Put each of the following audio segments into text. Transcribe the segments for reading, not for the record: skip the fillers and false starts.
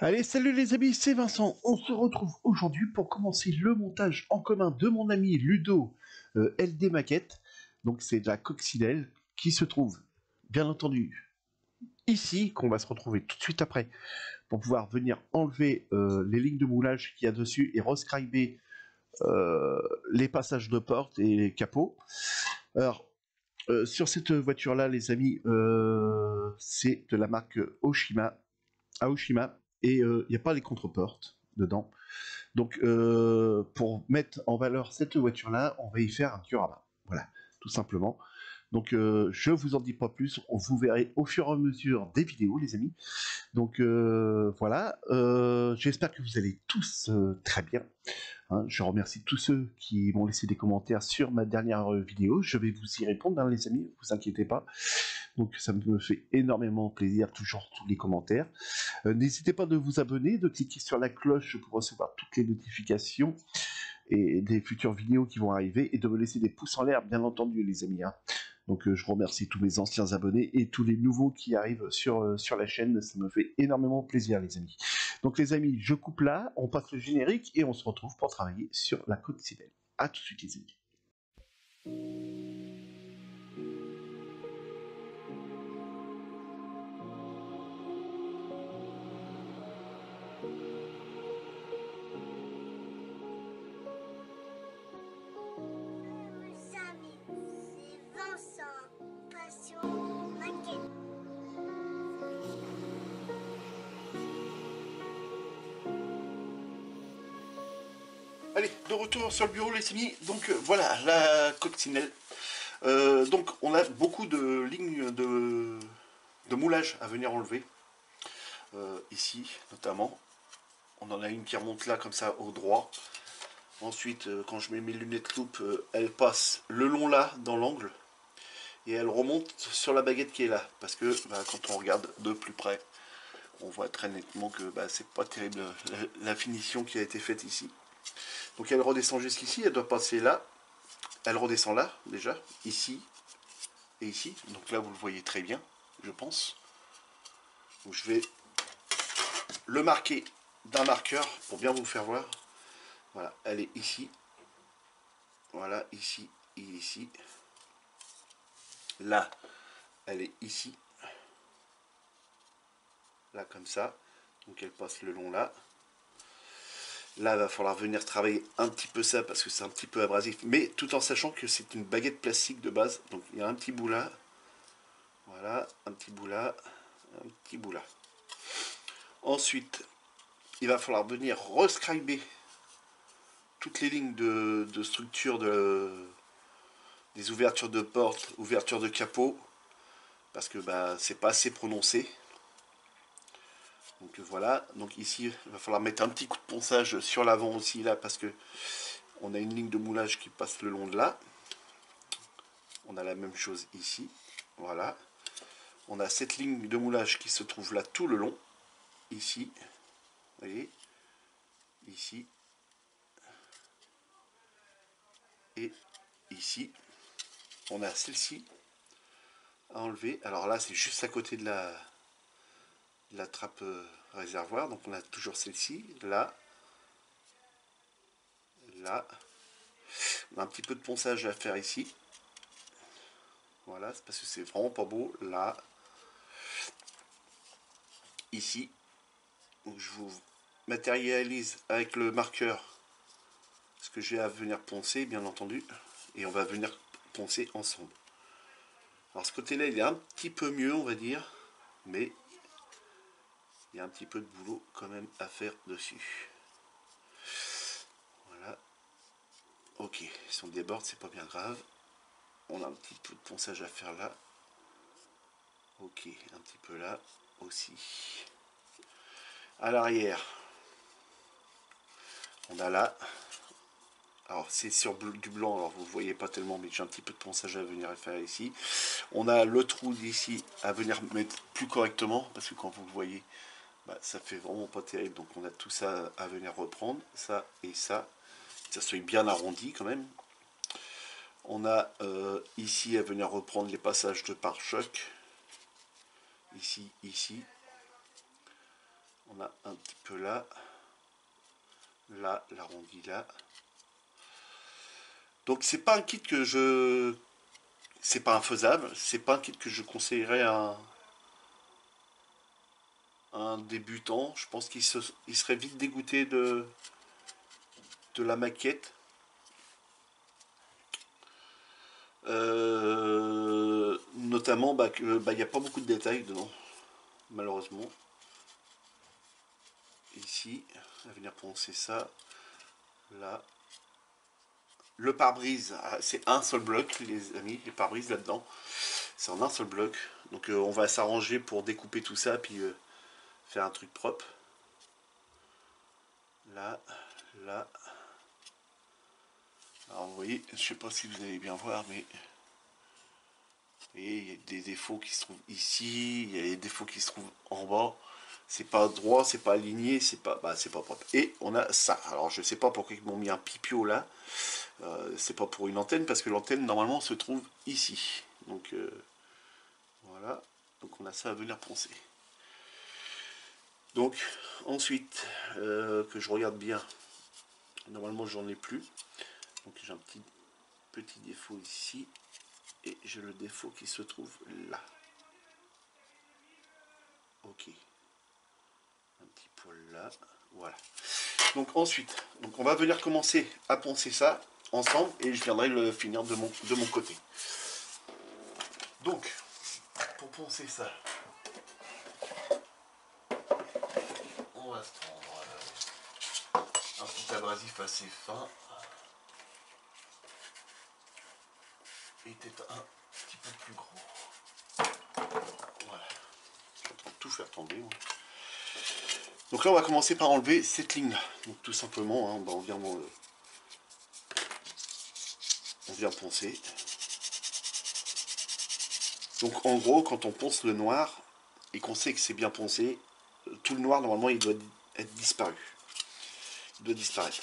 Allez, salut les amis, c'est Vincent. On se retrouve aujourd'hui pour commencer le montage en commun de mon ami Ludo LD Maquette. Donc c'est de la coccinelle qui se trouve, bien entendu, ici, qu'on va se retrouver tout de suite après pour pouvoir venir enlever les lignes de moulage qu'il y a dessus et rescriber les passages de porte et les capots. Alors, sur cette voiture-là, les amis, c'est de la marque Aoshima, et il n'y a pas les contre-portes dedans. Donc, pour mettre en valeur cette voiture-là, on va y faire un diorama. Voilà, tout simplement. Donc, je vous en dis pas plus. Vous verrez au fur et à mesure des vidéos, les amis. Donc, voilà. J'espère que vous allez tous très bien. Hein, je remercie tous ceux qui m'ont laissé des commentaires sur ma dernière vidéo. Je vais vous y répondre, hein, les amis. Vous inquiétez pas. Donc, ça me fait énormément plaisir, toujours tous les commentaires. N'hésitez pas de vous abonner, de cliquer sur la cloche pour recevoir toutes les notifications et des futures vidéos qui vont arriver, et de me laisser des pouces en l'air, bien entendu, les amis. Hein. Donc je remercie tous mes anciens abonnés et tous les nouveaux qui arrivent sur la chaîne, ça me fait énormément plaisir, les amis. Donc les amis, je coupe là, on passe le générique et on se retrouve pour travailler sur la coccinelle. A tout de suite, les amis. Amis, c'est Vincent, passion maquette. Allez, de retour sur le bureau, les amis. Donc voilà, la coccinelle. Donc on a beaucoup de lignes de moulage à venir enlever. Ici, notamment. On en a une qui remonte là, comme ça, au droit. Ensuite, quand je mets mes lunettes loupe, elle passe le long là, dans l'angle. Et elle remonte sur la baguette qui est là. Parce que quand on regarde de plus près, on voit très nettement que c'est pas terrible la finition qui a été faite ici. Donc elle redescend jusqu'ici, elle doit passer là. Elle redescend là, déjà, ici et ici. Donc là, vous le voyez très bien, je pense. Donc je vais le marquer d'un marqueur pour bien vous faire voir. Voilà, elle est ici. Voilà, ici et ici. Là, elle est ici. Là, comme ça. Donc elle passe le long là. Là, il va falloir venir travailler un petit peu ça parce que c'est un petit peu abrasif. Mais tout en sachant que c'est une baguette plastique de base. Donc il y a un petit bout là. Voilà, un petit bout là. Un petit bout là. Ensuite, il va falloir venir rescriber toutes les lignes de structure des ouvertures de porte, ouvertures de capot, parce que c'est pas assez prononcé. Donc voilà, donc ici il va falloir mettre un petit coup de ponçage sur l'avant aussi là, parce que on a une ligne de moulage qui passe le long de là. On a la même chose ici, voilà. On a cette ligne de moulage qui se trouve là tout le long, ici, vous voyez, ici, et ici. On a celle-ci à enlever. Alors là, c'est juste à côté de la trappe réservoir. Donc on a toujours celle-ci, là, là. On a un petit peu de ponçage à faire ici. Voilà, c'est parce que c'est vraiment pas beau. Là, ici. Donc je vous matérialise avec le marqueur ce que j'ai à venir poncer, bien entendu. Et on va venir poncer ensemble. Alors ce côté-là, il est un petit peu mieux, on va dire. Mais il y a un petit peu de boulot quand même à faire dessus. Voilà. Ok, si on déborde, c'est pas bien grave. On a un petit peu de ponçage à faire là. Ok, un petit peu là aussi. À l'arrière, on a là. Alors c'est sur du blanc, alors vous ne voyez pas tellement, mais j'ai un petit peu de ponçage à venir faire ici. On a le trou d'ici à venir mettre plus correctement, parce que quand vous le voyez, ça fait vraiment pas terrible. Donc on a tout ça à venir reprendre, ça et ça. Ça soit bien arrondi quand même. On a ici à venir reprendre les passages de pare-choc. Ici, ici. On a un petit peu là. Là, l'arrondi là. Donc c'est pas un kit que je... C'est pas infaisable. C'est pas un kit que je conseillerais à un débutant. Je pense qu'il serait vite dégoûté de la maquette. Notamment qu'il n'y a pas beaucoup de détails dedans, malheureusement. Ici, à venir poncer ça. Là. Le pare-brise, c'est un seul bloc, les amis. Les pare-brise là-dedans, c'est en un seul bloc. Donc on va s'arranger pour découper tout ça, puis faire un truc propre. Là, là. Alors vous voyez, je sais pas si vous allez bien voir, mais il y a des défauts qui se trouvent ici, il y a des défauts qui se trouvent en bas. C'est pas droit, c'est pas aligné, c'est pas propre. Et on a ça. Alors je sais pas pourquoi ils m'ont mis un pipio là. C'est pas pour une antenne parce que l'antenne normalement se trouve ici. Donc voilà. Donc on a ça à venir poncer. Donc ensuite que je regarde bien. Normalement j'en ai plus. Donc j'ai un petit défaut ici. Et j'ai le défaut qui se trouve là. Ok. Un petit poil là. Voilà. Donc ensuite, on va venir commencer à poncer ça ensemble et je viendrai le finir de mon côté. Donc, pour poncer ça, on va se prendre un petit abrasif assez fin. Et peut-être un petit peu plus gros. Voilà. Je vais tout faire tomber. Donc là, on va commencer par enlever cette ligne-là. Donc tout simplement, hein, on vient poncer. Donc en gros, quand on ponce le noir et qu'on sait que c'est bien poncé, tout le noir, normalement, il doit être disparu. Il doit disparaître.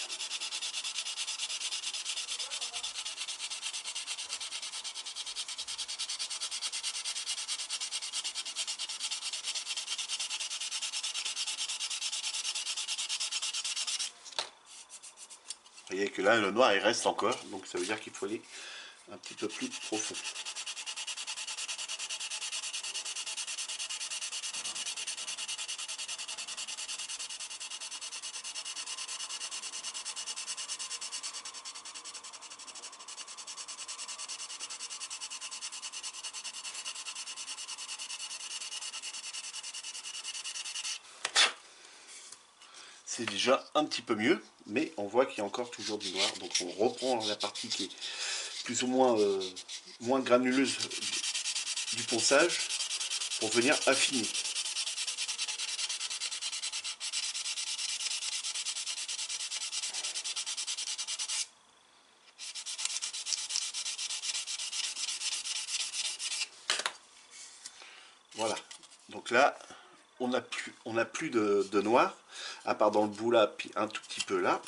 Vous voyez que là, le noir, il reste encore. Donc ça veut dire qu'il faut aller un petit peu plus profond. C'est déjà un petit peu mieux, mais on voit qu'il y a encore toujours du noir. Donc on reprend la partie qui est plus ou moins moins granuleuse du ponçage pour venir affiner. Voilà. Donc là, on n'a plus de noir, à part dans le bout là, puis un tout petit peu là.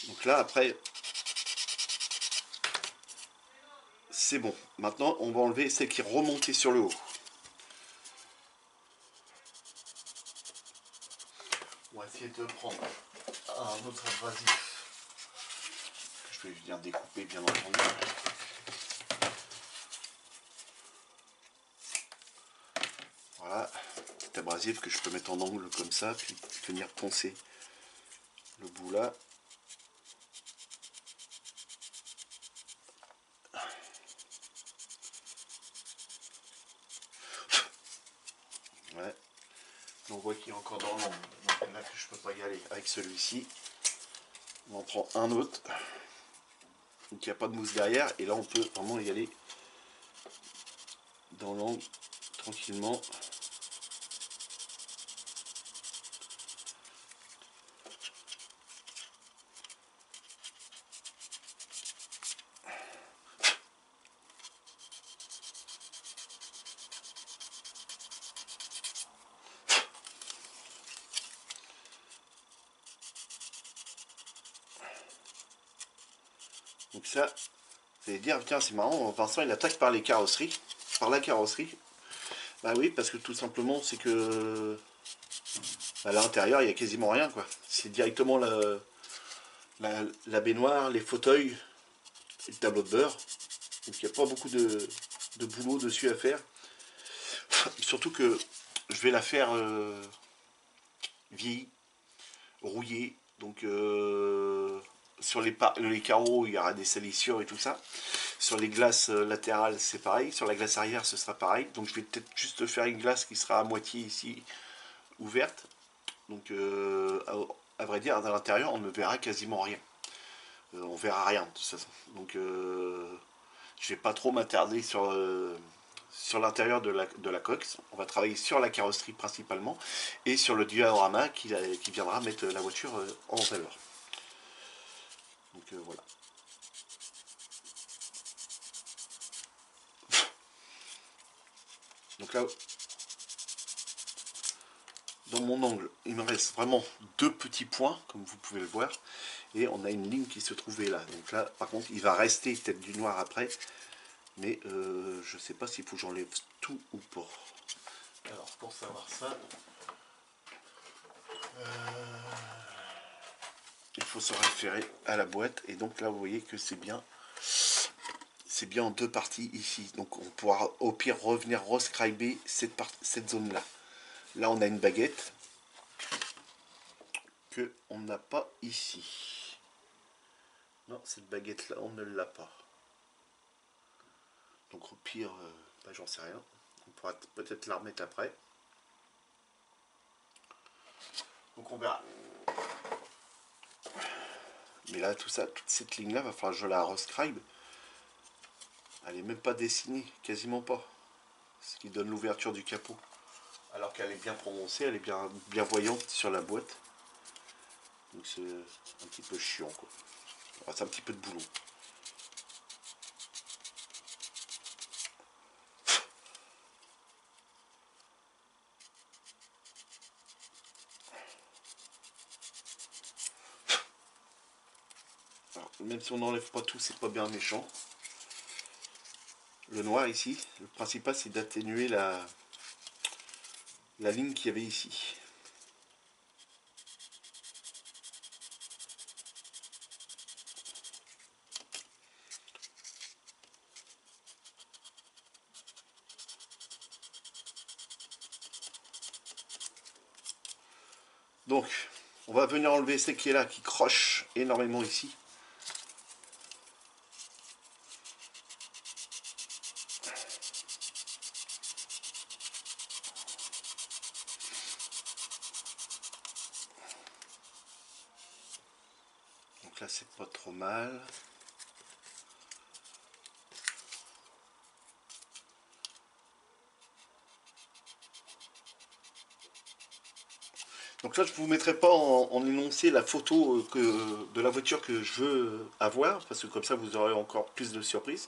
Donc là, après, c'est bon. Maintenant, on va enlever celle qui est remontée sur le haut. On va essayer de prendre un autre abrasif que je vais venir découper, bien entendu. Voilà, petit abrasif que je peux mettre en angle comme ça, puis venir poncer le bout là. Ouais. On voit qu'il est encore dans l'ombre. Donc là que je peux pas y aller avec celui-ci. On en prend un autre. Donc il n'y a pas de mousse derrière. Et là on peut vraiment y aller dans l'angle tranquillement. Donc ça, vous allez dire, tiens c'est marrant, Vincent il attaque par les carrosseries, par la carrosserie. Bah oui, parce que tout simplement, c'est que à l'intérieur, il y a quasiment rien, quoi. C'est directement la baignoire, les fauteuils et le tableau de bord. Donc il n'y a pas beaucoup de boulot dessus à faire. Surtout que je vais la faire vieillie, rouillée. Donc sur les carreaux, il y aura des salissures et tout ça. Sur les glaces latérales, c'est pareil. Sur la glace arrière, ce sera pareil. Donc je vais peut-être juste faire une glace qui sera à moitié ici ouverte. Donc à vrai dire, dans l'intérieur, on ne verra quasiment rien. On verra rien de toute façon. Donc je vais pas trop m'attarder sur l'intérieur de la coque. On va travailler sur la carrosserie principalement et sur le diorama qui viendra mettre la voiture en valeur. Donc voilà. Donc là, dans mon angle, il me reste vraiment deux petits points, comme vous pouvez le voir. Et on a une ligne qui se trouvait là. Donc là, par contre, il va rester peut-être du noir après. Mais je sais pas s'il faut que j'enlève tout ou pas. Alors, pour savoir ça, il faut se référer à la boîte. Et donc là, vous voyez que c'est bien en deux parties ici. Donc on pourra au pire revenir rescriber cette zone-là. Là, on a une baguette que on n'a pas ici. Non, cette baguette-là, on ne l'a pas. Donc au pire, bah, j'en sais rien. On pourra peut-être la remettre après. Donc on verra. Mais là, tout ça, toute cette ligne-là, va falloir que je la rescribe. Elle est même pas dessinée, quasiment pas. Ce qui donne l'ouverture du capot. Alors qu'elle est bien prononcée, elle est bien voyante sur la boîte. Donc c'est un petit peu chiant, quoi. Enfin, c'est un petit peu de boulot. Alors, même si on n'enlève pas tout, c'est pas bien méchant. Le noir ici, le principal c'est d'atténuer la ligne qu'il y avait ici. Donc, on va venir enlever ces clés là qui crochent énormément ici. Donc là c'est pas trop mal. Donc là, je ne vous mettrai pas en énoncé la photo de la voiture que je veux avoir, parce que comme ça, vous aurez encore plus de surprises.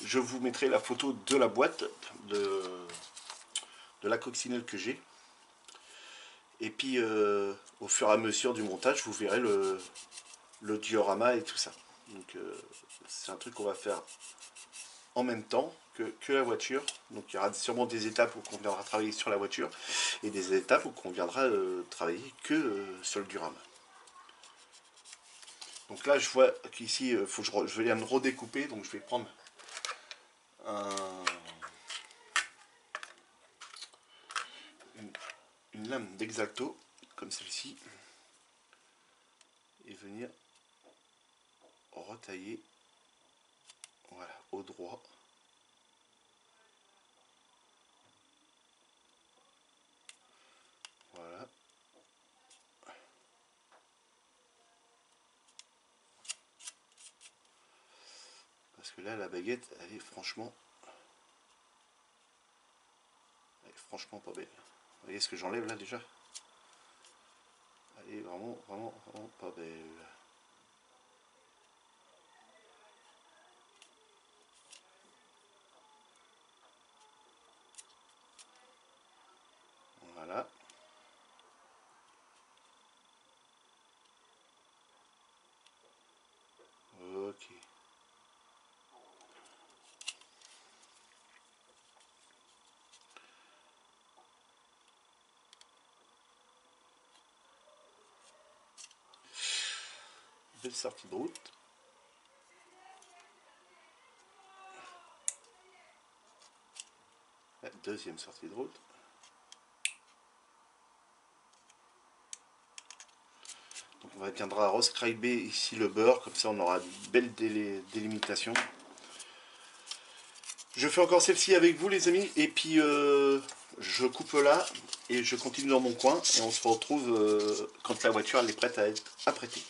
Je vous mettrai la photo de la boîte, de la coccinelle que j'ai. Et puis, au fur et à mesure du montage, vous verrez le diorama et tout ça. Donc, c'est un truc qu'on va faire en même temps que la voiture. Donc il y aura sûrement des étapes où on viendra travailler sur la voiture et des étapes où on viendra travailler que sur le diorama. Donc là je vois qu'ici faut que je vais me redécouper, donc je vais prendre une lame d'Exalto comme celle-ci et venir retailler, voilà, au droit. Voilà. Parce que là la baguette elle est franchement pas belle. Vous voyez ce que j'enlève là déjà? Elle est vraiment pas belle. Voilà. Ok. belle sortie de route. La deuxième sortie de route. Donc on viendra rescriber ici le beurre, comme ça on aura une belle délimitation. Je fais encore celle-ci avec vous les amis, et puis je coupe là, et je continue dans mon coin, et on se retrouve quand la voiture elle est prête à être apprêtée.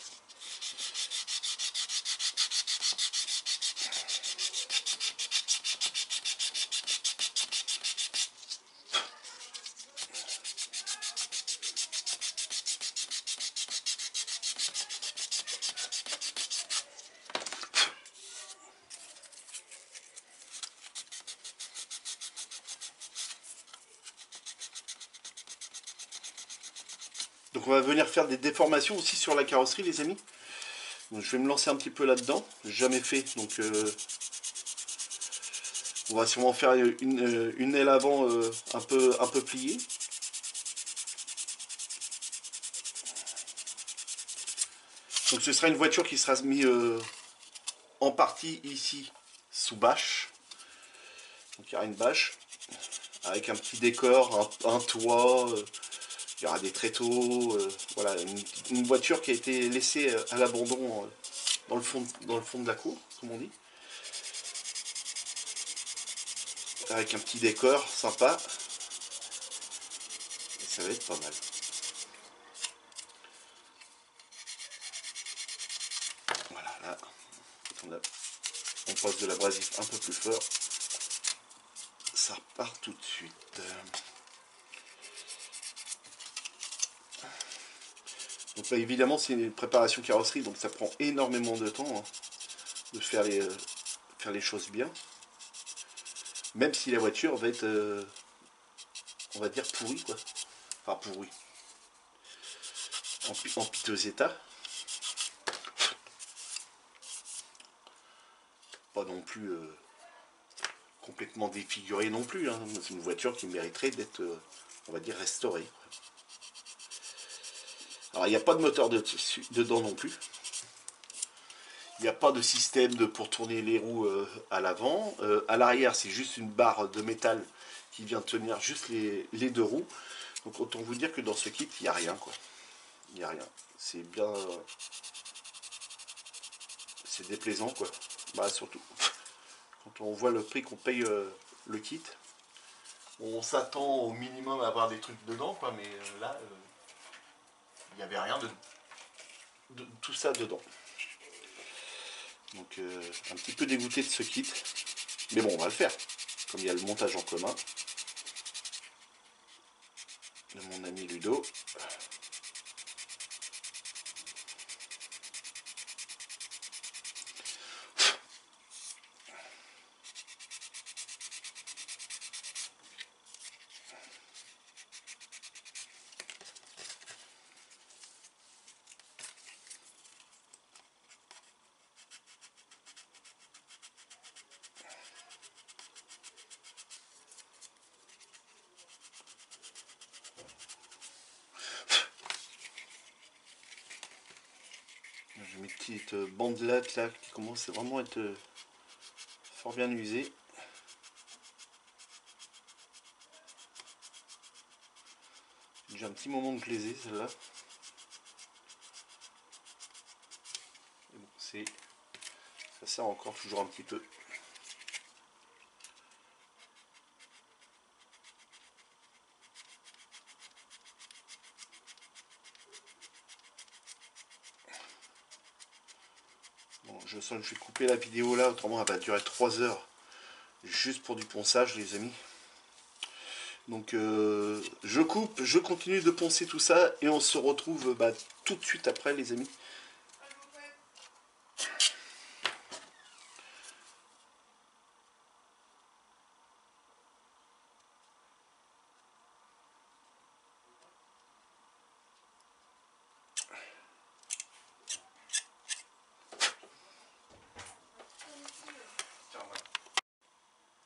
Donc on va venir faire des déformations aussi sur la carrosserie les amis. Donc, je vais me lancer un petit peu là-dedans, j'ai jamais fait, donc on va sûrement faire une aile avant un peu pliée. Donc ce sera une voiture qui sera mise en partie ici sous bâche. Donc il y aura une bâche avec un petit décor, un toit, il y aura des tréteaux, voilà, une voiture qui a été laissée à l'abandon dans le fond de la cour, comme on dit. Avec un petit décor sympa. Et ça va être pas mal. Voilà, là, on passe de l'abrasif un peu plus fort. Ça repart tout de suite. Donc là, évidemment, c'est une préparation carrosserie, donc ça prend énormément de temps hein, de faire les choses bien. Même si la voiture va être, on va dire, pourrie, quoi. Enfin, pourrie. En piteux état. Pas non plus complètement défigurée non plus. Hein. C'est une voiture qui mériterait d'être, on va dire, restaurée. Alors, il n'y a pas de moteur dedans non plus. Il n'y a pas de système pour tourner les roues à l'avant. À l'arrière, c'est juste une barre de métal qui vient tenir juste les deux roues. Donc autant vous dire que dans ce kit, il n'y a rien, quoi. Il n'y a rien. C'est bien... c'est déplaisant, quoi. Bah surtout, quand on voit le prix qu'on paye le kit, on s'attend au minimum à avoir des trucs dedans, quoi. Mais là, il n'y avait rien de tout ça dedans. Donc un petit peu dégoûté de ce kit. Mais bon, on va le faire. Comme il y a le montage en commun de mon ami Ludo. J'ai mes petites bandelettes là qui commencent vraiment à être fort bien usées. J'ai un petit moment que je les ai celles-là. Bon, ça sert encore toujours un petit peu. Bon, je sens que je vais couper la vidéo là, autrement elle va durer 3 heures juste pour du ponçage les amis. Donc je coupe, je continue de poncer tout ça et on se retrouve tout de suite après les amis.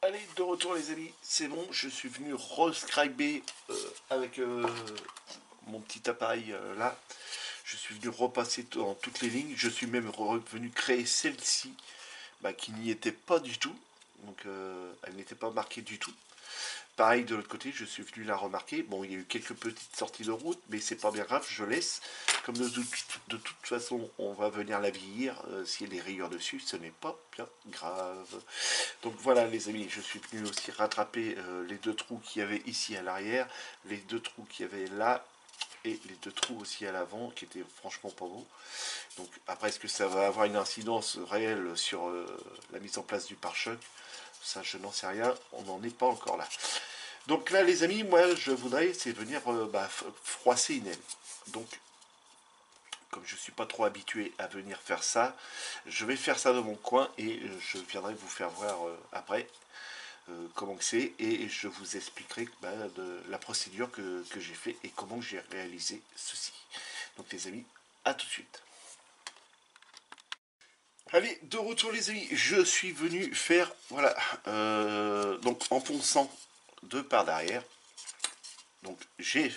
Allez, de retour les amis, c'est bon, je suis venu rescriber avec mon petit appareil là. Je suis venu repasser dans toutes les lignes. Je suis même revenu créer celle-ci, qui n'y était pas du tout. Donc elle n'était pas marquée du tout. Pareil de l'autre côté, je suis venu la remarquer. Bon, il y a eu quelques petites sorties de route, mais c'est pas bien grave, je laisse. Comme de toute façon, on va venir la vieillir. S'il y a des rayures dessus, ce n'est pas bien grave. Donc voilà les amis, je suis venu aussi rattraper les deux trous qu'il y avait ici à l'arrière, les deux trous qu'il y avait là, et les deux trous aussi à l'avant, qui étaient franchement pas beaux. Donc après, est-ce que ça va avoir une incidence réelle sur la mise en place du pare-choc? Ça, je n'en sais rien, on n'en est pas encore là. Donc là, les amis, moi, je voudrais, c'est venir froisser une aile. Donc, comme je ne suis pas trop habitué à venir faire ça, je vais faire ça dans mon coin et je viendrai vous faire voir après comment c'est et je vous expliquerai de la procédure que j'ai fait et comment j'ai réalisé ceci. Donc les amis, à tout de suite. Allez, de retour les amis, je suis venu faire, voilà, donc en ponçant de par derrière. Donc j'ai,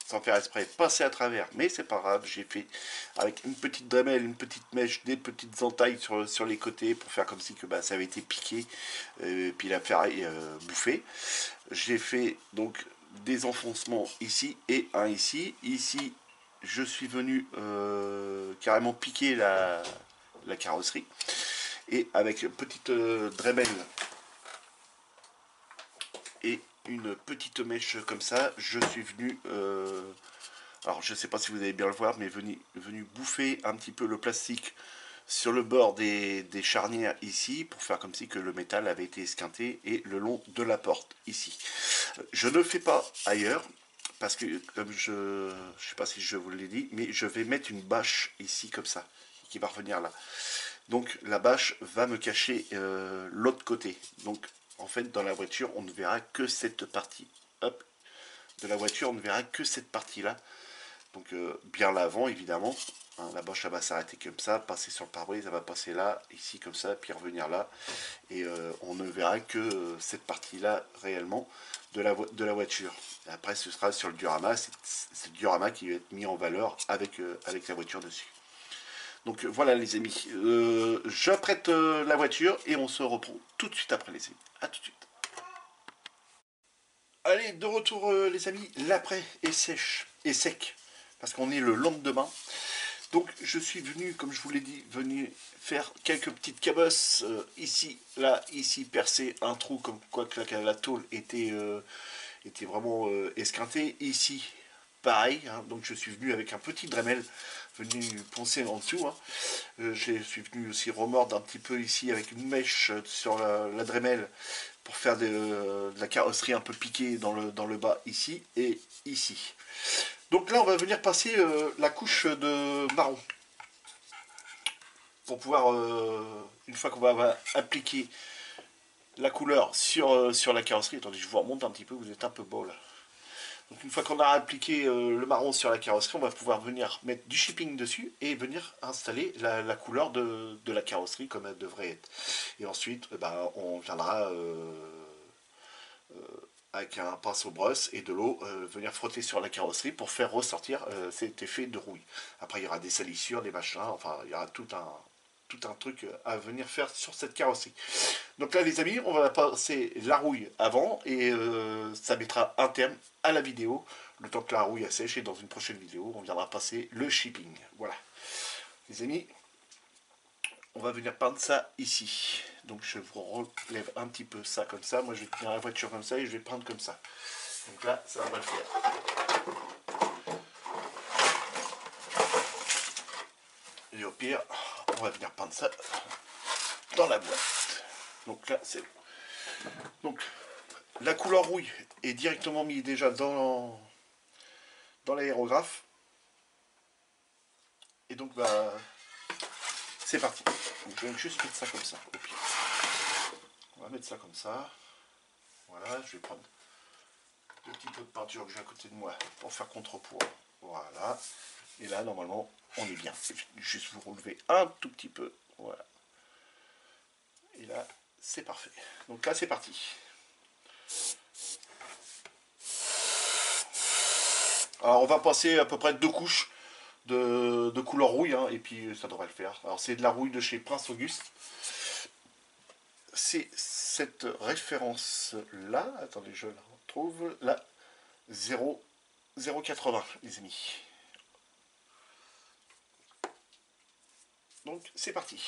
sans faire exprès, passé à travers, mais c'est pas grave, j'ai fait avec une petite dremel, une petite mèche, des petites entailles sur les côtés pour faire comme si que ça avait été piqué, puis la ferraille bouffée. J'ai fait donc des enfoncements ici et un ici. Ici, je suis venu carrément piquer la carrosserie. Et avec une petite dremel et une petite mèche comme ça, je suis venu, alors je ne sais pas si vous allez bien le voir, mais venu bouffer un petit peu le plastique sur le bord des charnières ici, pour faire comme si que le métal avait été esquinté, et le long de la porte ici. Je ne fais pas ailleurs, parce que comme je ne sais pas si je vous l'ai dit, mais je vais mettre une bâche ici comme ça, qui va revenir là. Donc la bâche va me cacher l'autre côté. Donc en fait dans la voiture on ne verra que cette partie. Hop, de la voiture on ne verra que cette partie là. Donc bien l'avant évidemment. Hein, la bâche elle va s'arrêter comme ça, passer sur le pare-brise, elle va passer là, ici comme ça, puis revenir là. Et on ne verra que cette partie là réellement de la voiture. Et après ce sera sur le diorama, c'est le diorama qui va être mis en valeur avec la voiture dessus. Donc voilà les amis, j'apprête la voiture et on se reprend tout de suite après les amis. A tout de suite. Allez, de retour les amis, l'après est sec, parce qu'on est le lendemain. Donc je suis venu, comme je vous l'ai dit, venu faire quelques petites cabosses ici, là, ici, percer un trou comme quoi que la tôle était vraiment esquintée. Ici, pareil, hein, donc je suis venu avec un petit Dremel, venu poncer en dessous. Hein. Je suis venu aussi remordre un petit peu ici avec une mèche sur la Dremel pour faire de la carrosserie un peu piquée dans le bas ici et ici. Donc là on va venir passer la couche de marron. Pour pouvoir, une fois qu'on va appliquer la couleur sur la carrosserie, attendez je vous remonte un petit peu, vous êtes un peu beau là. Donc une fois qu'on a appliqué le marron sur la carrosserie, on va pouvoir venir mettre du shipping dessus et venir installer la couleur de la carrosserie comme elle devrait être. Et ensuite, on viendra avec un pinceau-brosse et de l'eau venir frotter sur la carrosserie pour faire ressortir cet effet de rouille. Après, il y aura des salissures, des machins, enfin, il y aura tout un truc à venir faire sur cette carrosserie. Donc là les amis, on va passer la rouille avant et ça mettra un terme à la vidéo. Le temps que la rouille sèche et dans une prochaine vidéo, on viendra passer le shipping. Voilà. Les amis, on va venir peindre ça ici. Donc je vous relève un petit peu ça comme ça. Moi je vais tenir la voiture comme ça et je vais peindre comme ça. Donc là, ça va le faire. Et au pire, on va venir peindre ça dans la boîte. Donc là, c'est bon. Donc, la couleur rouille est directement mise déjà dans l'aérographe. Et donc, c'est parti. Donc, je vais juste mettre ça comme ça, au pire. On va mettre ça comme ça. Voilà, je vais prendre le petit peu de peinture que j'ai à côté de moi pour faire contrepoids. Voilà. Et là, normalement, on est bien. Juste vous relever un tout petit peu. Voilà. Et là, c'est parfait. Donc là, c'est parti. Alors, on va passer à peu près 2 couches de couleur rouille, hein, et puis ça devrait le faire. Alors c'est de la rouille de chez Prince Auguste. C'est cette référence là, attendez je la retrouve, là, 0,80 les amis. Donc c'est parti.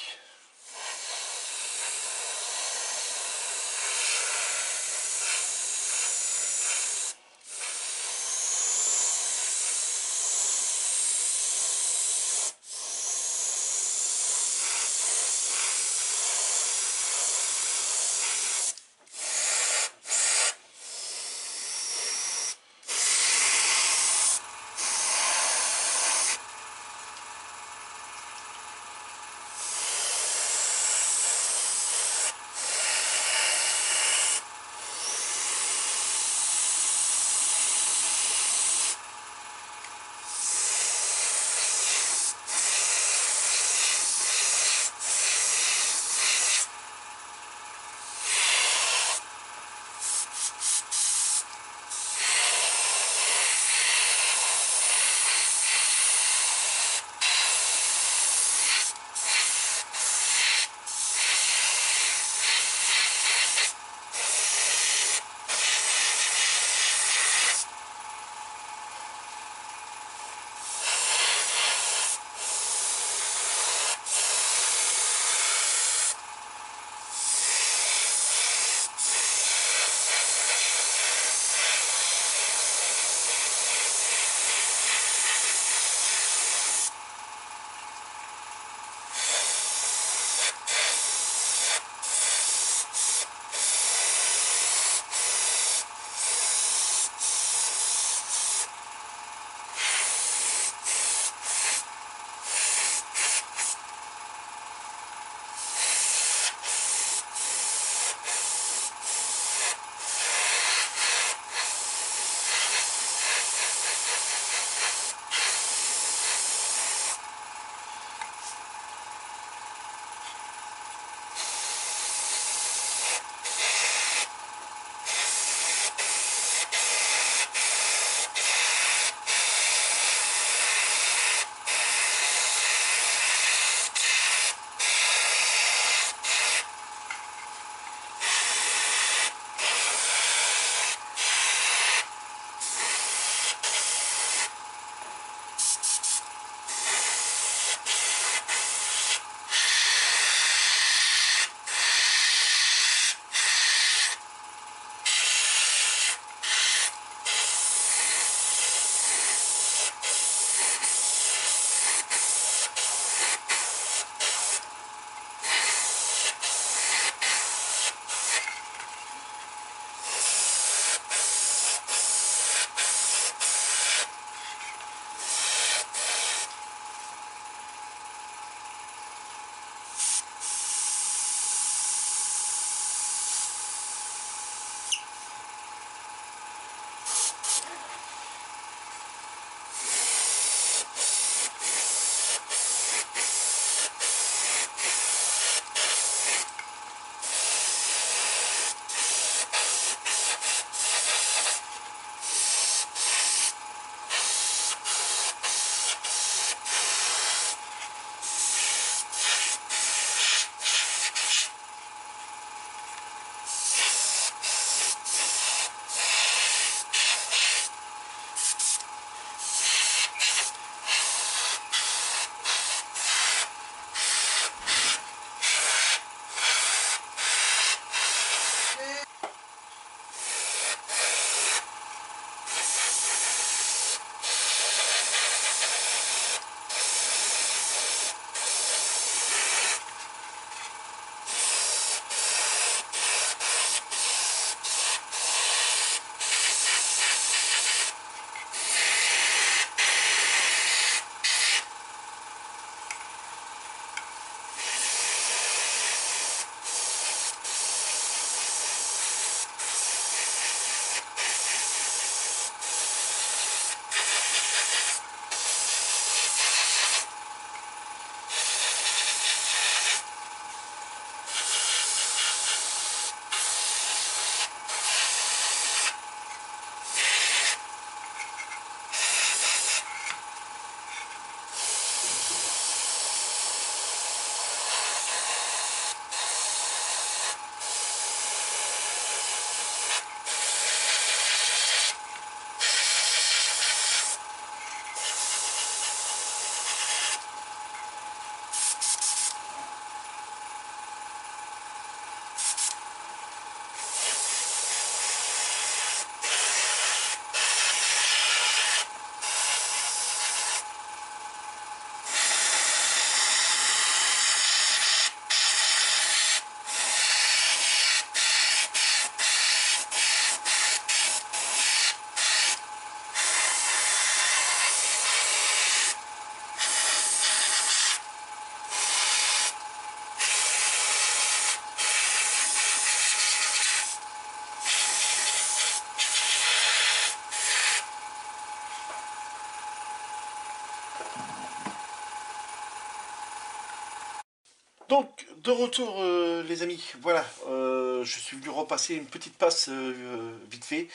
Donc, de retour, les amis, voilà, je suis venu repasser une petite passe vite fait.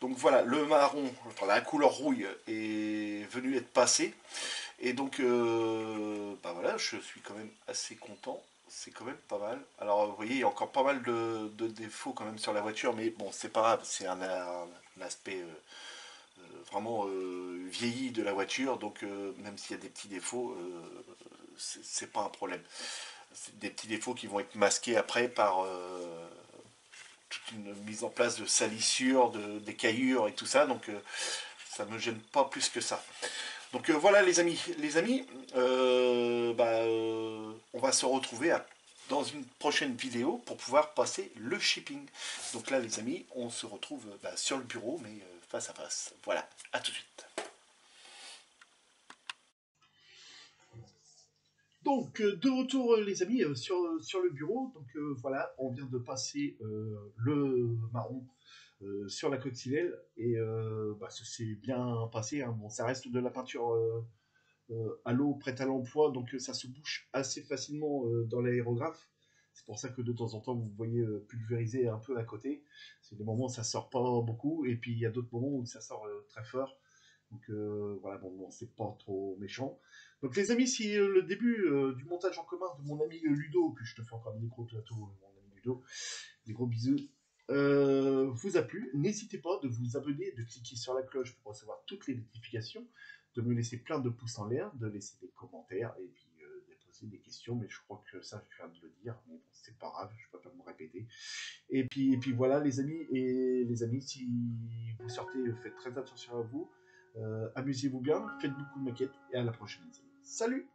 Donc voilà, le marron, enfin la couleur rouille est venu être passé. Et donc, bah voilà, je suis quand même assez content. C'est quand même pas mal. Alors, vous voyez, il y a encore pas mal de défauts quand même sur la voiture, mais bon, c'est pas grave, c'est un aspect vraiment vieilli de la voiture. Donc, même s'il y a des petits défauts, c'est pas un problème. C'est des petits défauts qui vont être masqués après par toute une mise en place de salissures, d'écaillures et tout ça. Donc, ça me gêne pas plus que ça. Donc voilà les amis, on va se retrouver dans une prochaine vidéo pour pouvoir passer le shipping. Donc là les amis, on se retrouve sur le bureau mais face à face. Voilà, à tout de suite. Donc, de retour, les amis, sur le bureau. Donc, voilà, on vient de passer le marron sur la coccinelle et ça s'est bien passé. Hein. Bon, ça reste de la peinture à l'eau prête à l'emploi, donc ça se bouche assez facilement dans l'aérographe. C'est pour ça que de temps en temps, vous voyez pulvériser un peu à côté. C'est des moments où ça sort pas beaucoup, et puis il y a d'autres moments où ça sort très fort. Donc voilà, bon, c'est pas trop méchant. Donc les amis, si le début du montage en commun de mon ami Ludo, puis je te fais encore un micro plateau, mon ami Ludo, des gros bisous, vous a plu, n'hésitez pas de vous abonner, de cliquer sur la cloche pour recevoir toutes les notifications, de me laisser plein de pouces en l'air, de laisser des commentaires et puis de poser des questions. Mais je crois que ça, je viens de le dire, mais bon, c'est pas grave, je peux pas me répéter. Et puis voilà, les amis, et les amis, si vous sortez, faites très attention à vous, amusez-vous bien, faites beaucoup de maquettes et à la prochaine, les amis. Salut!